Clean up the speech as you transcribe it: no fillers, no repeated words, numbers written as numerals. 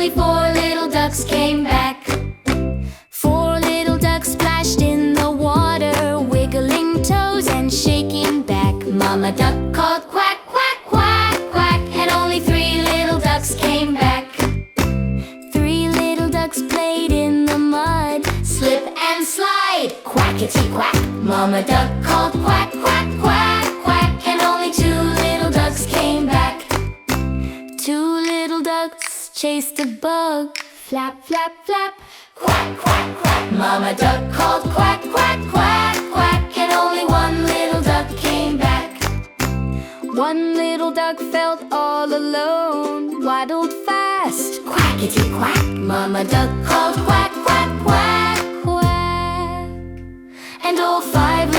only 4 little ducks came back. 4 little ducks splashed in the water, wiggling toes and shaking back. Mama duck called quack, quack, quack, quack, and only 3 little ducks came back. 3 little ducks played in the mud, slip and slide, quackity quack. Mama duck called quack, quack, quack, quack, and only 2 little ducks came back. 2 little ducks chased a bug, flap, flap, flap, quack, quack, quack. Mama duck called quack, quack, quack, quack, and only 1 little duck came back. 1 little duck felt all alone, waddled fast, quackity quack. Mama duck called quack, quack, quack, quack, and all 5